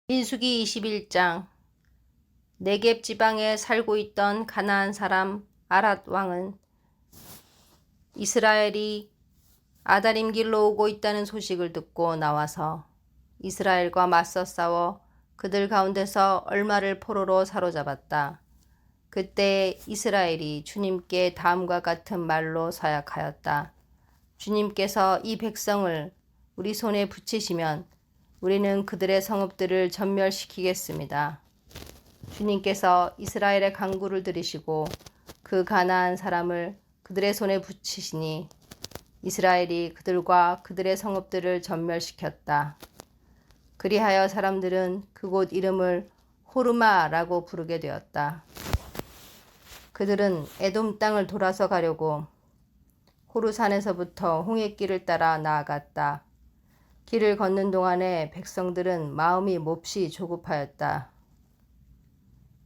민수기 21장. 네겝 지방에 살고 있던 가나안 사람 아랏 왕은 이스라엘이 아다림 길로 오고 있다는 소식을 듣고 나와서 이스라엘과 맞서 싸워 그들 가운데서 얼마를 포로로 사로잡았다. 그때 이스라엘이 주님께 다음과 같은 말로 서약하였다. 주님께서 이 백성을 우리 손에 붙이시면 우리는 그들의 성읍들을 전멸시키겠습니다. 주님께서 이스라엘의 간구를 들으시고 그 가나안 사람을 그들의 손에 붙이시니 이스라엘이 그들과 그들의 성읍들을 전멸시켰다. 그리하여 사람들은 그곳 이름을 호르마라고 부르게 되었다. 그들은 에돔 땅을 돌아서 가려고 호르산에서부터 홍해길을 따라 나아갔다. 길을 걷는 동안에 백성들은 마음이 몹시 조급하였다.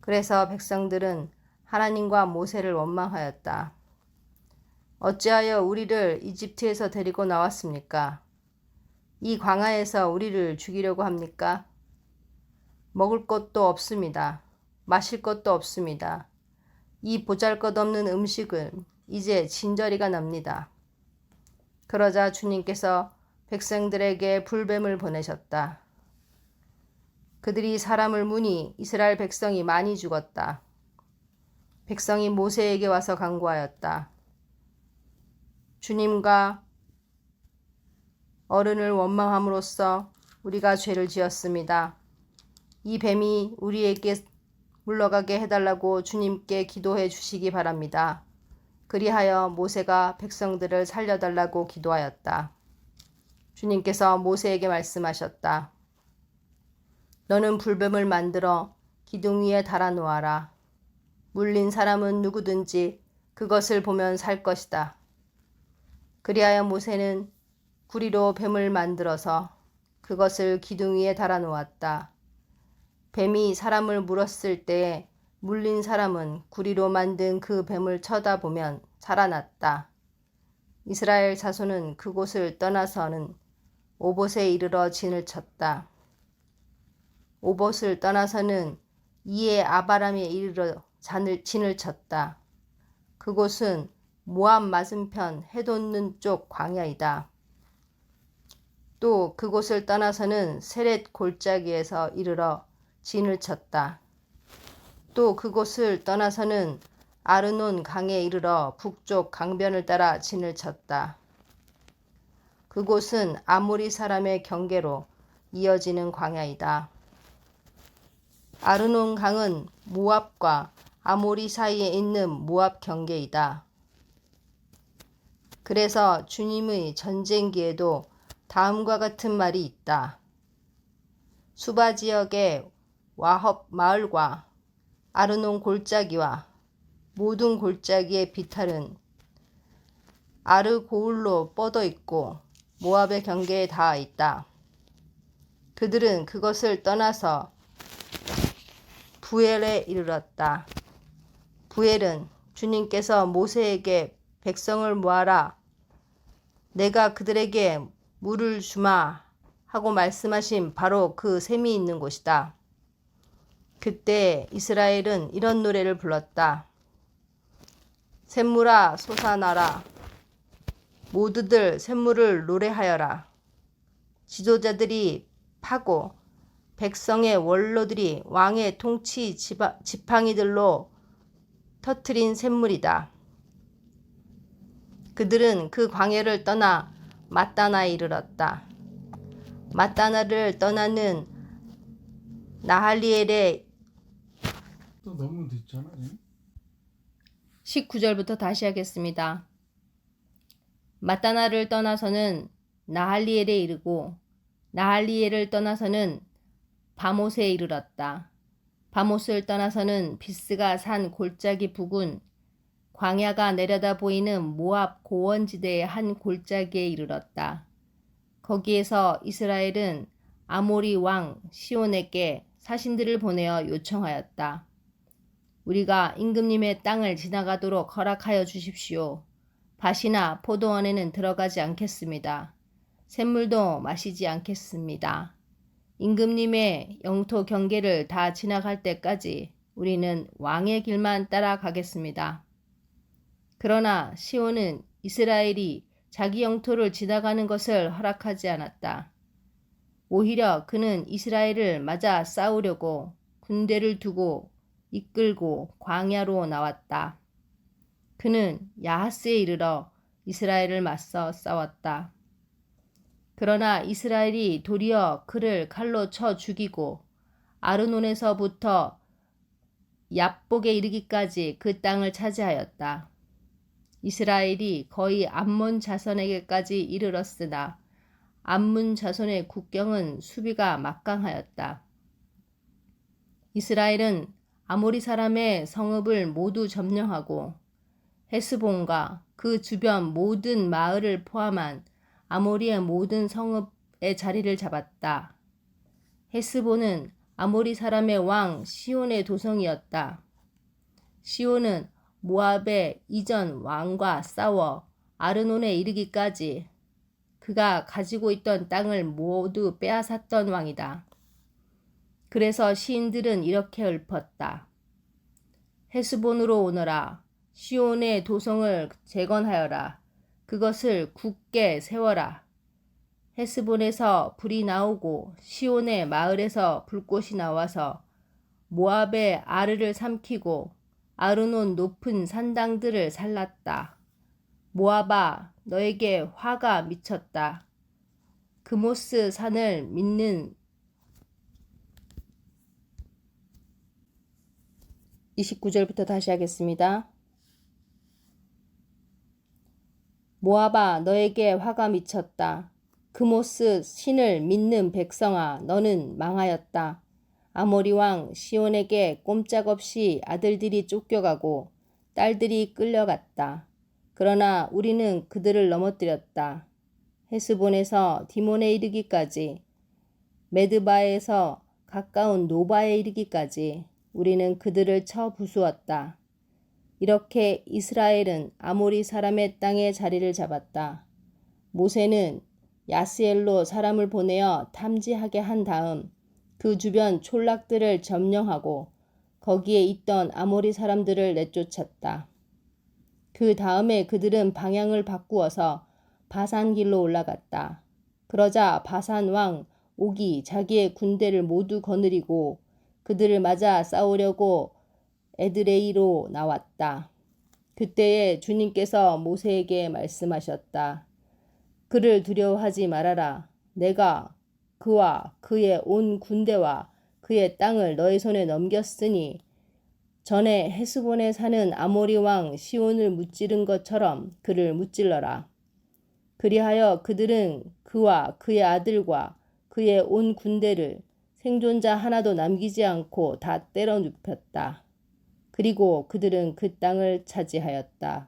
그래서 백성들은 하나님과 모세를 원망하였다. 어찌하여 우리를 이집트에서 데리고 나왔습니까? 이 광야에서 우리를 죽이려고 합니까? 먹을 것도 없습니다. 마실 것도 없습니다. 이 보잘것없는 음식은 이제 진저리가 납니다. 그러자 주님께서 백성들에게 불뱀을 보내셨다. 그들이 사람을 무니 이스라엘 백성이 많이 죽었다. 백성이 모세에게 와서 간구하였다. 주님과 어른을 원망함으로써 우리가 죄를 지었습니다. 이 뱀이 우리에게 물러가게 해달라고 주님께 기도해 주시기 바랍니다. 그리하여 모세가 백성들을 살려달라고 기도하였다. 주님께서 모세에게 말씀하셨다. 너는 불뱀을 만들어 기둥 위에 달아 놓아라. 물린 사람은 누구든지 그것을 보면 살 것이다. 그리하여 모세는 구리로 뱀을 만들어서 그것을 기둥 위에 달아 놓았다. 뱀이 사람을 물었을 때에 물린 사람은 구리로 만든 그 뱀을 쳐다보면 살아났다. 이스라엘 자손은 그곳을 떠나서는 오봇에 이르러 진을 쳤다. 오봇을 떠나서는 이에 아바람에 이르러 진을 쳤다. 그곳은 모압 맞은편 해돋는 쪽 광야이다. 또 그곳을 떠나서는 세렛 골짜기에서 이르러 진을 쳤다. 또 그곳을 떠나서는 아르논 강에 이르러 북쪽 강변을 따라 진을 쳤다. 그곳은 아모리 사람의 경계로 이어지는 광야이다. 아르논 강은 모압과 아모리 사이에 있는 모압 경계이다. 그래서 주님의 전쟁기에도 다음과 같은 말이 있다. 수바 지역의 와헙 마을과 아르논 골짜기와 모든 골짜기의 비탈은 아르고울로 뻗어 있고 모압의 경계에 닿아 있다. 그들은 그것을 떠나서 부엘에 이르렀다. 부엘은 주님께서 모세에게 백성을 모아라. 내가 그들에게 물을 주마 하고 말씀하신 바로 그 샘이 있는 곳이다. 그때 이스라엘은 이런 노래를 불렀다. 샘물아 솟아나라. 모두들 샘물을 노래하여라. 지도자들이 파고 백성의 원로들이 왕의 통치 지팡이들로 터트린 샘물이다. 그들은 그 광야를 떠나 맛다나에 이르렀다. 맛다나를 떠나는 나할리엘의 또 너무 늦잖아. 19절부터 다시 하겠습니다. 맛다나를 떠나서는 나할리엘에 이르고 나할리엘을 떠나서는 바못에 이르렀다. 바못을 떠나서는 비스가 산 골짜기 부근 광야가 내려다 보이는 모압 고원지대의 한 골짜기에 이르렀다. 거기에서 이스라엘은 아모리 왕 시온에게 사신들을 보내어 요청하였다. 우리가 임금님의 땅을 지나가도록 허락하여 주십시오. 밭이나 포도원에는 들어가지 않겠습니다. 샘물도 마시지 않겠습니다. 임금님의 영토 경계를 다 지나갈 때까지 우리는 왕의 길만 따라가겠습니다. 그러나 시온은 이스라엘이 자기 영토를 지나가는 것을 허락하지 않았다. 오히려 그는 이스라엘을 맞아 싸우려고 군대를 두고 이끌고 광야로 나왔다. 그는 야하스에 이르러 이스라엘을 맞서 싸웠다. 그러나 이스라엘이 도리어 그를 칼로 쳐 죽이고 아르논에서부터 얍복에 이르기까지 그 땅을 차지하였다. 이스라엘이 거의 암몬 자손에게까지 이르렀으나 암몬 자손의 국경은 수비가 막강하였다. 이스라엘은 아모리 사람의 성읍을 모두 점령하고 헤스본과 그 주변 모든 마을을 포함한 아모리의 모든 성읍의 자리를 잡았다. 헤스본은 아모리 사람의 왕 시온의 도성이었다. 시온은 모압의 이전 왕과 싸워 아르논에 이르기까지 그가 가지고 있던 땅을 모두 빼앗았던 왕이다. 그래서 시인들은 이렇게 읊었다. 헤스본으로 오너라. 시온의 도성을 재건하여라. 그것을 굳게 세워라. 헤스본에서 불이 나오고 시온의 마을에서 불꽃이 나와서 모압의 아르를 삼키고 아르논 높은 산당들을 살랐다. 모압아, 너에게 화가 미쳤다. 그모스 산을 믿는 29절부터 다시 하겠습니다. 모압아, 너에게 화가 미쳤다. 그모스 신을 믿는 백성아, 너는 망하였다. 아모리 왕 시온에게 꼼짝없이 아들들이 쫓겨가고 딸들이 끌려갔다. 그러나 우리는 그들을 넘어뜨렸다. 헤스본에서 디몬에 이르기까지, 메드바에서 가까운 노바에 이르기까지 우리는 그들을 쳐 부수었다. 이렇게 이스라엘은 아모리 사람의 땅에 자리를 잡았다. 모세는 야스엘로 사람을 보내어 탐지하게 한 다음 그 주변 촌락들을 점령하고 거기에 있던 아모리 사람들을 내쫓았다. 그 다음에 그들은 방향을 바꾸어서 바산길로 올라갔다. 그러자 바산 왕 옥이 자기의 군대를 모두 거느리고 그들을 맞아 싸우려고 에드레이로 나왔다. 그때에 주님께서 모세에게 말씀하셨다. 그를 두려워하지 말아라. 내가 그와 그의 온 군대와 그의 땅을 너의 손에 넘겼으니 전에 헤스본에 사는 아모리 왕 시온을 무찌른 것처럼 그를 무찔러라. 그리하여 그들은 그와 그의 아들과 그의 온 군대를 생존자 하나도 남기지 않고 다 때려 눕혔다. 그리고 그들은 그 땅을 차지하였다.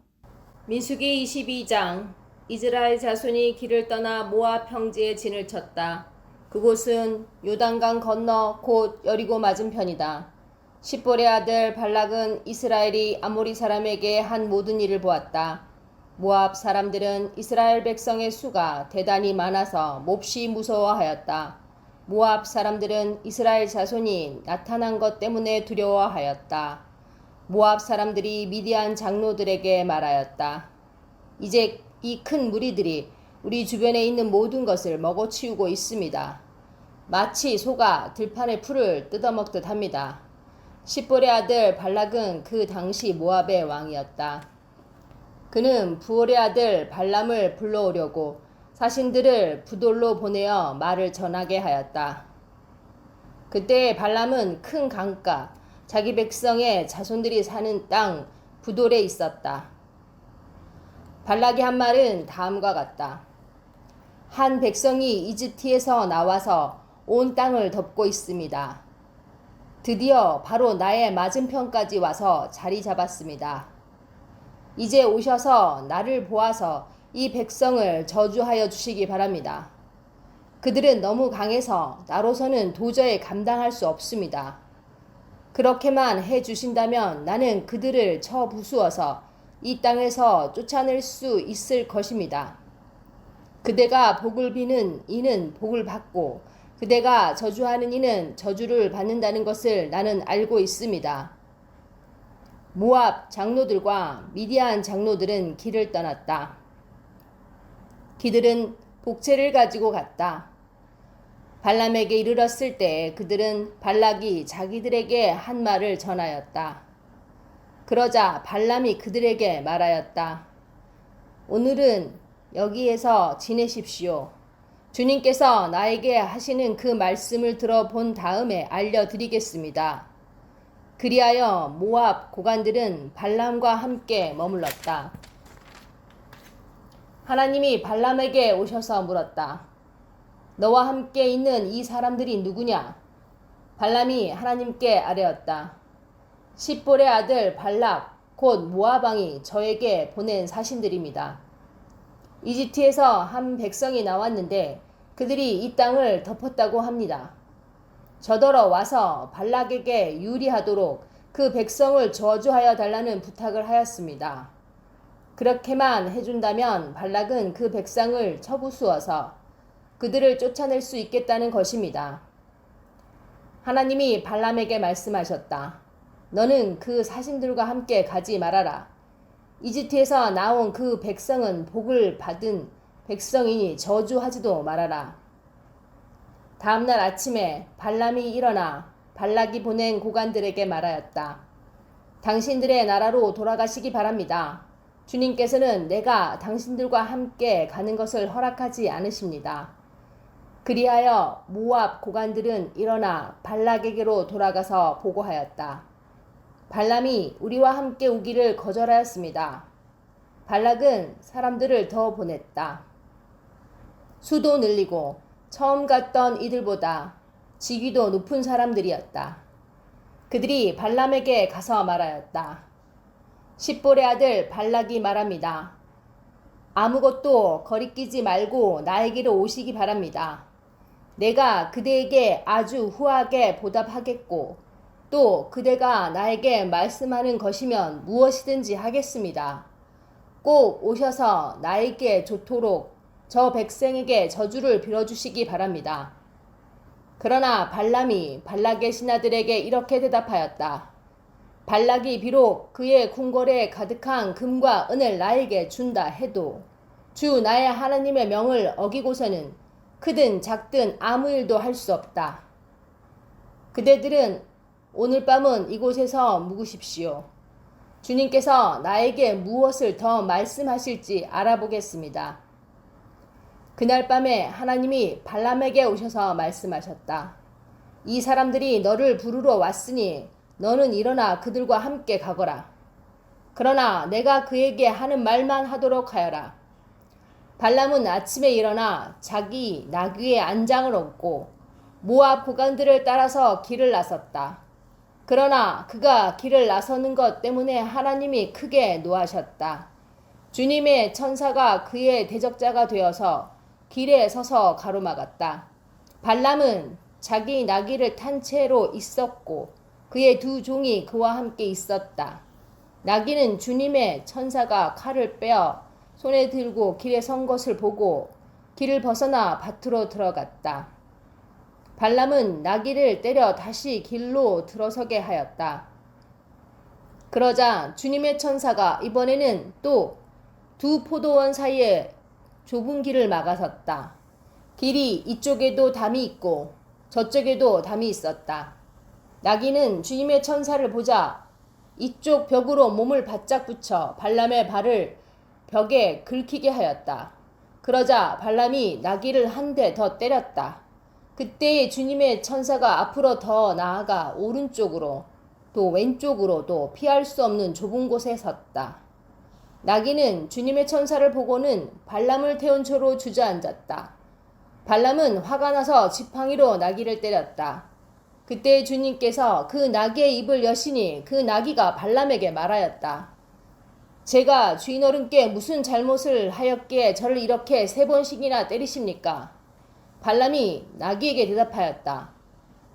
민수기 22장. 이스라엘 자손이 길을 떠나 모압 평지에 진을 쳤다. 그곳은 요단강 건너 곧 여리고 맞은편이다. 십볼의 아들 발락은 이스라엘이 아모리 사람에게 한 모든 일을 보았다. 모압 사람들은 이스라엘 백성의 수가 대단히 많아서 몹시 무서워하였다. 모압 사람들은 이스라엘 자손이 나타난 것 때문에 두려워하였다. 모압 사람들이 미디안 장로들에게 말하였다. 이제 이 큰 무리들이 우리 주변에 있는 모든 것을 먹어치우고 있습니다. 마치 소가 들판의 풀을 뜯어먹듯 합니다. 십볼의 아들 발락은 그 당시 모압의 왕이었다. 그는 부올의 아들 발람을 불러오려고 사신들을 부돌로 보내어 말을 전하게 하였다. 그때 발람은 큰 강가, 자기 백성의 자손들이 사는 땅 부돌에 있었다. 발락이 한 말은 다음과 같다. 한 백성이 이집트에서 나와서 온 땅을 덮고 있습니다. 드디어 바로 나의 맞은편까지 와서 자리 잡았습니다. 이제 오셔서 나를 보아서 이 백성을 저주하여 주시기 바랍니다. 그들은 너무 강해서 나로서는 도저히 감당할 수 없습니다. 그렇게만 해 주신다면 나는 그들을 쳐 부수어서 이 땅에서 쫓아낼 수 있을 것입니다. 그대가 복을 비는 이는 복을 받고 그대가 저주하는 이는 저주를 받는다는 것을 나는 알고 있습니다. 모압 장로들과 미디안 장로들은 길을 떠났다. 그들은 복채를 가지고 갔다. 발람에게 이르렀을 때 그들은 발락이 자기들에게 한 말을 전하였다. 그러자 발람이 그들에게 말하였다. 오늘은 여기에서 지내십시오. 주님께서 나에게 하시는 그 말씀을 들어본 다음에 알려드리겠습니다. 그리하여 모압 고관들은 발람과 함께 머물렀다. 하나님이 발람에게 오셔서 물었다. 너와 함께 있는 이 사람들이 누구냐? 발람이 하나님께 아뢰었다. 십볼의 아들 발락 곧 모압 왕이 저에게 보낸 사신들입니다. 이집트에서 한 백성이 나왔는데 그들이 이 땅을 덮었다고 합니다. 저더러 와서 발락에게 유리하도록 그 백성을 저주하여 달라는 부탁을 하였습니다. 그렇게만 해준다면 발락은 그 백성을 쳐부수어서 그들을 쫓아낼 수 있겠다는 것입니다. 하나님이 발람에게 말씀하셨다. 너는 그 사신들과 함께 가지 말아라. 이집트에서 나온 그 백성은 복을 받은 백성이니 저주하지도 말아라. 다음날 아침에 발람이 일어나 발락이 보낸 고관들에게 말하였다. 당신들의 나라로 돌아가시기 바랍니다. 주님께서는 내가 당신들과 함께 가는 것을 허락하지 않으십니다. 그리하여 모압 고관들은 일어나 발락에게로 돌아가서 보고하였다. 발람이 우리와 함께 오기를 거절하였습니다. 발락은 사람들을 더 보냈다. 수도 늘리고 처음 갔던 이들보다 직위도 높은 사람들이었다. 그들이 발람에게 가서 말하였다. 십볼의 아들 발락이 말합니다. 아무것도 거리끼지 말고 나에게로 오시기 바랍니다. 내가 그대에게 아주 후하게 보답하겠고 또 그대가 나에게 말씀하는 것이면 무엇이든지 하겠습니다. 꼭 오셔서 나에게 좋도록 저 백성에게 저주를 빌어주시기 바랍니다. 그러나 발람이 발락의 신하들에게 이렇게 대답하였다. 발락이 비록 그의 궁궐에 가득한 금과 은을 나에게 준다 해도 주 나의 하나님의 명을 어기고서는 크든 작든 아무 일도 할 수 없다. 그대들은 오늘 밤은 이곳에서 묵으십시오. 주님께서 나에게 무엇을 더 말씀하실지 알아보겠습니다. 그날 밤에 하나님이 발람에게 오셔서 말씀하셨다. 이 사람들이 너를 부르러 왔으니 너는 일어나 그들과 함께 가거라. 그러나 내가 그에게 하는 말만 하도록 하여라. 발람은 아침에 일어나 자기 나귀의 안장을 얹고 모압 고관들을 따라서 길을 나섰다. 그러나 그가 길을 나서는 것 때문에 하나님이 크게 노하셨다. 주님의 천사가 그의 대적자가 되어서 길에 서서 가로막았다. 발람은 자기 나귀를 탄 채로 있었고 그의 두 종이 그와 함께 있었다. 나귀는 주님의 천사가 칼을 빼어 손에 들고 길에 선 것을 보고 길을 벗어나 밭으로 들어갔다. 발람은 나귀를 때려 다시 길로 들어서게 하였다. 그러자 주님의 천사가 이번에는 또 두 포도원 사이에 좁은 길을 막아섰다. 길이 이쪽에도 담이 있고 저쪽에도 담이 있었다. 나귀는 주님의 천사를 보자 이쪽 벽으로 몸을 바짝 붙여 발람의 발을 벽에 긁히게 하였다. 그러자 발람이 나귀를 한 대 더 때렸다. 그때 주님의 천사가 앞으로 더 나아가 오른쪽으로 또 왼쪽으로도 피할 수 없는 좁은 곳에 섰다. 나귀는 주님의 천사를 보고는 발람을 태운 채로 주저앉았다. 발람은 화가 나서 지팡이로 나귀를 때렸다. 그때 주님께서 그 나귀의 입을 여시니 그 나귀가 발람에게 말하였다. 제가 주인 어른께 무슨 잘못을 하였기에 저를 이렇게 3번씩이나 때리십니까? 발람이 나귀에게 대답하였다.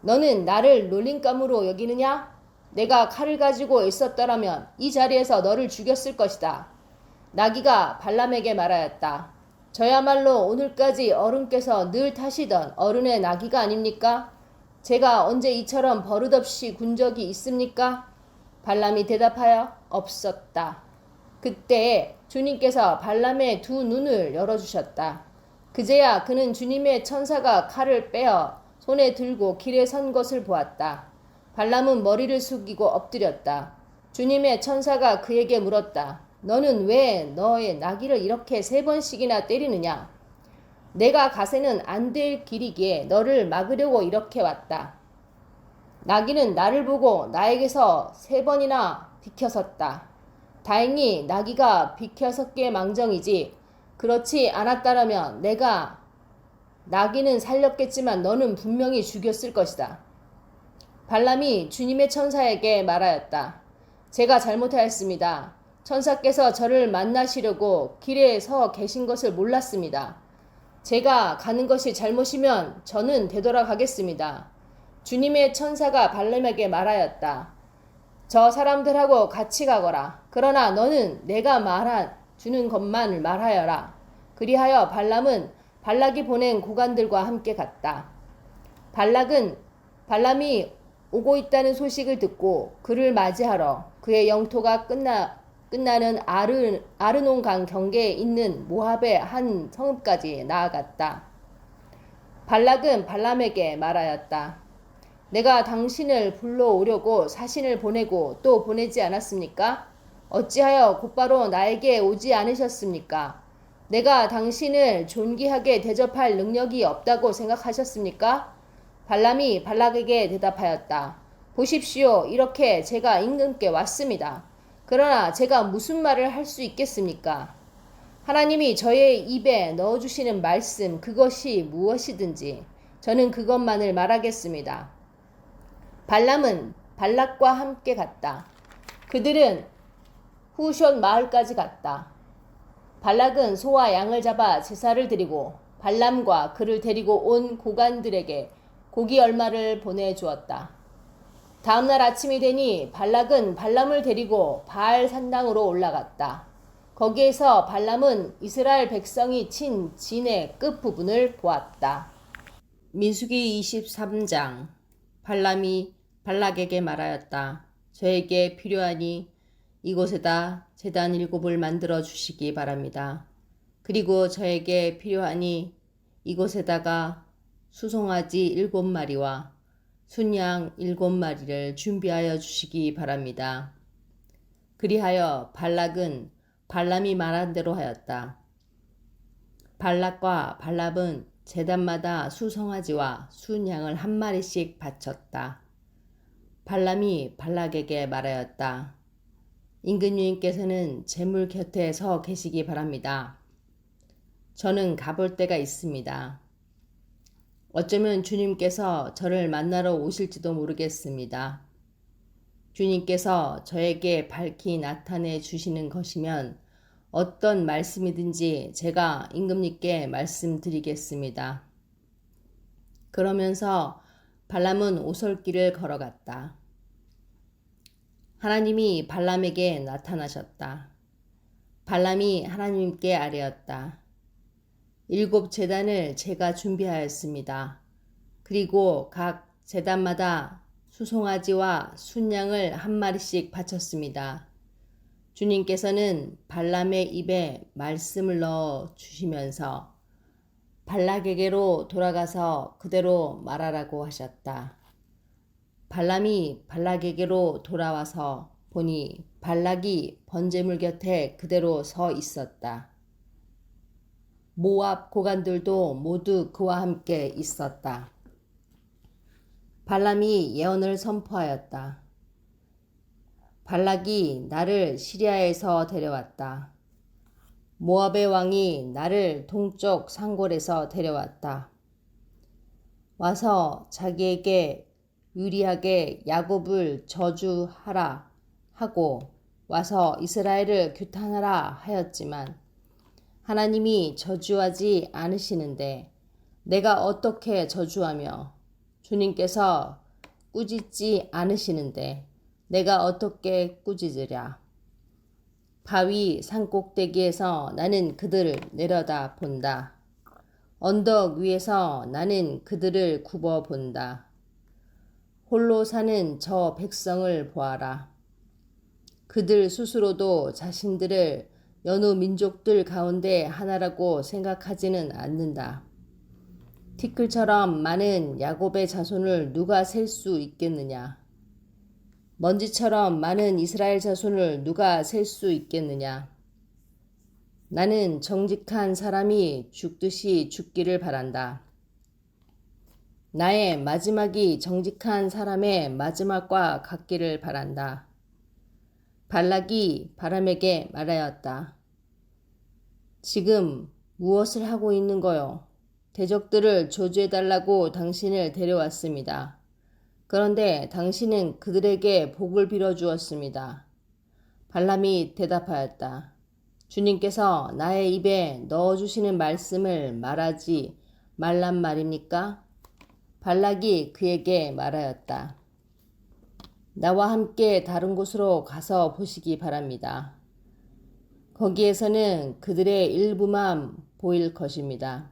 너는 나를 놀림감으로 여기느냐? 내가 칼을 가지고 있었더라면 이 자리에서 너를 죽였을 것이다. 나귀가 발람에게 말하였다. 저야말로 오늘까지 어른께서 늘 타시던 어른의 나귀가 아닙니까? 제가 언제 이처럼 버릇없이 군 적이 있습니까? 발람이 대답하여 없었다. 그때 주님께서 발람의 두 눈을 열어주셨다. 그제야 그는 주님의 천사가 칼을 빼어 손에 들고 길에 선 것을 보았다. 발람은 머리를 숙이고 엎드렸다. 주님의 천사가 그에게 물었다. 너는 왜 너의 나귀를 이렇게 3번씩이나 때리느냐? 내가 가세는 안 될 길이기에 너를 막으려고 이렇게 왔다. 나귀는 나를 보고 나에게서 3번이나 비켜섰다. 다행히 나귀가 비켜섰기에 망정이지 그렇지 않았다라면 내가 나귀는 살렸겠지만 너는 분명히 죽였을 것이다. 발람이 주님의 천사에게 말하였다. 제가 잘못하였습니다. 천사께서 저를 만나시려고 길에 서 계신 것을 몰랐습니다. 제가 가는 것이 잘못이면 저는 되돌아가겠습니다. 주님의 천사가 발람에게 말하였다. 저 사람들하고 같이 가거라. 그러나 너는 내가 주는 것만 말하여라. 그리하여 발람은 발락이 보낸 고관들과 함께 갔다. 발람이 오고 있다는 소식을 듣고 그를 맞이하러 그의 영토가 끝나는 아르논강 경계에 있는 모압의 한 성읍까지 나아갔다. 발락은 발람에게 말하였다. 내가 당신을 불러오려고 사신을 보내고 또 보내지 않았습니까? 어찌하여 곧바로 나에게 오지 않으셨습니까? 내가 당신을 존귀하게 대접할 능력이 없다고 생각하셨습니까? 발람이 발락에게 대답하였다. 보십시오. 이렇게 제가 임금께 왔습니다. 그러나 제가 무슨 말을 할 수 있겠습니까? 하나님이 저의 입에 넣어주시는 말씀 그것이 무엇이든지 저는 그것만을 말하겠습니다. 발람은 발락과 함께 갔다. 그들은 후숏 마을까지 갔다. 발락은 소와 양을 잡아 제사를 드리고 발람과 그를 데리고 온 고관들에게 고기 얼마를 보내주었다. 다음날 아침이 되니 발락은 발람을 데리고 바알 산당으로 올라갔다. 거기에서 발람은 이스라엘 백성이 친 진의 끝부분을 보았다. 민수기 23장. 발람이 발락에게 말하였다. 저에게 필요하니 이곳에다 제단 7을 만들어 주시기 바랍니다. 그리고 저에게 필요하니 이곳에다가 수송아지 7마리와 순양 7마리를 준비하여 주시기 바랍니다. 그리하여 발락은 발람이 말한 대로 하였다. 발락과 발람은 제단마다 수송아지와 순양을 1마리씩 바쳤다. 발람이 발락에게 말하였다. 임금님께서는 제물 곁에 서 계시기 바랍니다. 저는 가볼 데가 있습니다. 어쩌면 주님께서 저를 만나러 오실지도 모르겠습니다. 주님께서 저에게 밝히 나타내 주시는 것이면 어떤 말씀이든지 제가 임금님께 말씀드리겠습니다. 그러면서 발람은 오솔길을 걸어갔다. 하나님이 발람에게 나타나셨다. 발람이 하나님께 아뢰었다. 7 제단을 제가 준비하였습니다. 그리고 각 제단마다 수송아지와 순양을 1마리씩 바쳤습니다. 주님께서는 발람의 입에 말씀을 넣어 주시면서 발락에게로 돌아가서 그대로 말하라고 하셨다. 발람이 발락에게로 돌아와서 보니 발락이 번제물 곁에 그대로 서 있었다. 모압 고관들도 모두 그와 함께 있었다. 발람이 예언을 선포하였다. 발락이 나를 시리아에서 데려왔다. 모압의 왕이 나를 동쪽 산골에서 데려왔다. 와서 자기에게 유리하게 야곱을 저주하라 하고 와서 이스라엘을 규탄하라 하였지만 하나님이 저주하지 않으시는데 내가 어떻게 저주하며 주님께서 꾸짖지 않으시는데 내가 어떻게 꾸짖으랴. 바위 산꼭대기에서 나는 그들을 내려다 본다. 언덕 위에서 나는 그들을 굽어 본다. 홀로 사는 저 백성을 보아라. 그들 스스로도 자신들을 여느 민족들 가운데 하나라고 생각하지는 않는다. 티끌처럼 많은 야곱의 자손을 누가 셀 수 있겠느냐? 먼지처럼 많은 이스라엘 자손을 누가 셀 수 있겠느냐? 나는 정직한 사람이 죽듯이 죽기를 바란다. 나의 마지막이 정직한 사람의 마지막과 같기를 바란다. 발락이 바람에게 말하였다. 지금 무엇을 하고 있는 거요? 대적들을 저주해달라고 당신을 데려왔습니다. 그런데 당신은 그들에게 복을 빌어주었습니다. 발람이 대답하였다. 주님께서 나의 입에 넣어주시는 말씀을 말하지 말란 말입니까? 발락이 그에게 말하였다. 나와 함께 다른 곳으로 가서 보시기 바랍니다. 거기에서는 그들의 일부만 보일 것입니다.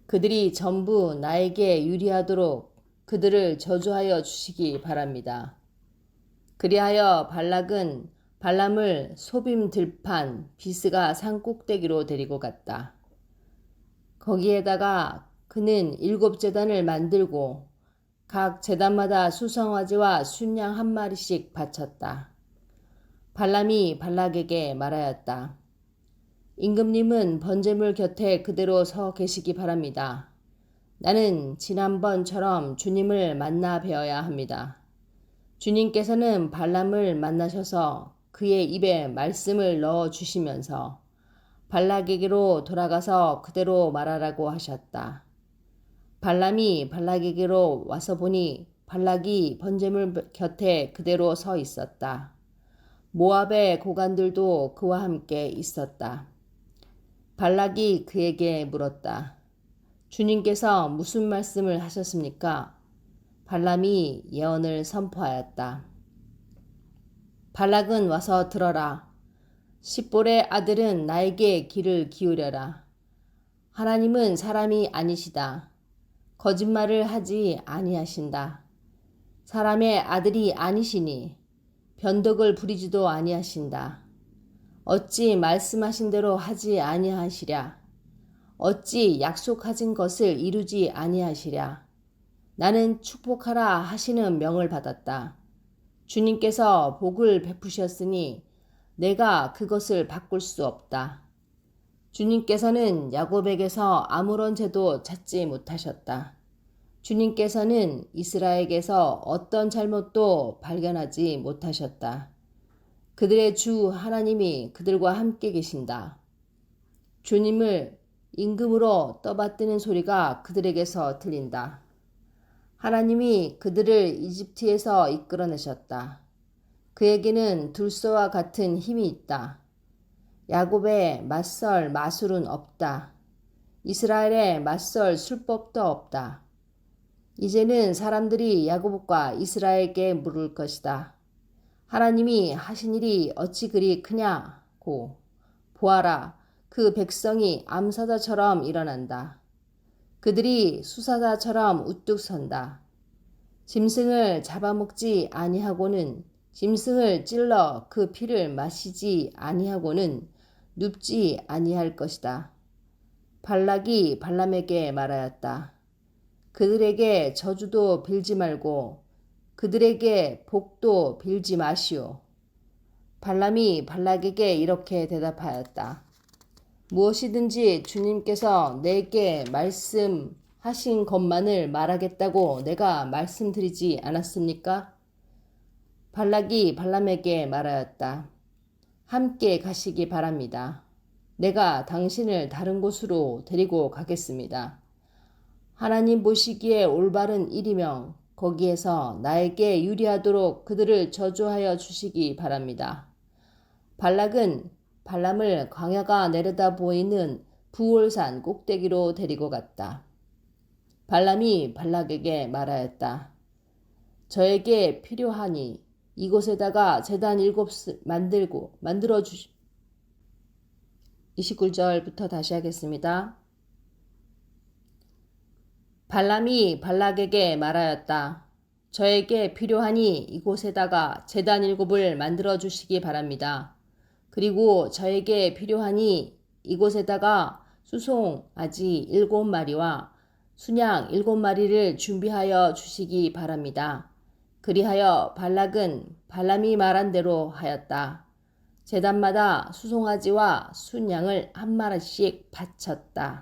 그들이 전부 나에게 유리하도록 그들을 저주하여 주시기 바랍니다. 그리하여 발락은 발람을 소빔 들판 비스가 산 꼭대기로 데리고 갔다. 거기에다가 그는 7제단을 만들고 각 제단마다 수송아지와 순양 1마리씩 바쳤다. 발람이 발락에게 말하였다. 임금님은 번제물 곁에 그대로 서 계시기 바랍니다. 나는 지난번처럼 주님을 만나 뵈어야 합니다. 주님께서는 발람을 만나셔서 그의 입에 말씀을 넣어 주시면서 발락에게로 돌아가서 그대로 말하라고 하셨다. 발람이 발락에게로 와서 보니 발락이 번제물 곁에 그대로 서 있었다. 모압의 고관들도 그와 함께 있었다. 발락이 그에게 물었다. 주님께서 무슨 말씀을 하셨습니까? 발람이 예언을 선포하였다. 발락은 와서 들어라. 십볼의 아들은 나에게 귀를 기울여라. 하나님은 사람이 아니시다. 거짓말을 하지 아니하신다. 사람의 아들이 아니시니 변덕을 부리지도 아니하신다. 어찌 말씀하신 대로 하지 아니하시랴. 어찌 약속하신 것을 이루지 아니하시랴. 나는 축복하라 하시는 명을 받았다. 주님께서 복을 베푸셨으니 내가 그것을 바꿀 수 없다. 주님께서는 야곱에게서 아무런 죄도 찾지 못하셨다. 주님께서는 이스라엘에게서 어떤 잘못도 발견하지 못하셨다. 그들의 주 하나님이 그들과 함께 계신다. 주님을 임금으로 떠받드는 소리가 그들에게서 들린다. 하나님이 그들을 이집트에서 이끌어내셨다. 그에게는 둘소와 같은 힘이 있다. 야곱에 맞설 마술은 없다. 이스라엘에 맞설 술법도 없다. 이제는 사람들이 야곱과 이스라엘에게 물을 것이다. 하나님이 하신 일이 어찌 그리 크냐고. 보아라, 그 백성이 암사자처럼 일어난다. 그들이 수사자처럼 우뚝 선다. 짐승을 잡아먹지 아니하고는 짐승을 찔러 그 피를 마시지 아니하고는 눕지 아니할 것이다. 발락이 발람에게 말하였다. 그들에게 저주도 빌지 말고 그들에게 복도 빌지 마시오. 발람이 발락에게 이렇게 대답하였다. 무엇이든지 주님께서 내게 말씀하신 것만을 말하겠다고 내가 말씀드리지 않았습니까? 발락이 발람에게 말하였다. 함께 가시기 바랍니다. 내가 당신을 다른 곳으로 데리고 가겠습니다. 하나님 보시기에 올바른 일이며 거기에서 나에게 유리하도록 그들을 저주하여 주시기 바랍니다. 발락은 발람을 광야가 내려다 보이는 부올산 꼭대기로 데리고 갔다. 발람이 발락에게 말하였다. 저에게 필요하니 이곳에다가 제단 7 만들어 주시. 29절부터 다시 하겠습니다. 발람이 발락에게 말하였다. 저에게 필요하니 이곳에다가 제단 7을 만들어 주시기 바랍니다. 그리고 저에게 필요하니 이곳에다가 수송아지 7마리와 순양 7마리를 준비하여 주시기 바랍니다. 그리하여 발락은 발람이 말한 대로 하였다. 제단마다 수송아지와 순양을 1마리씩 바쳤다.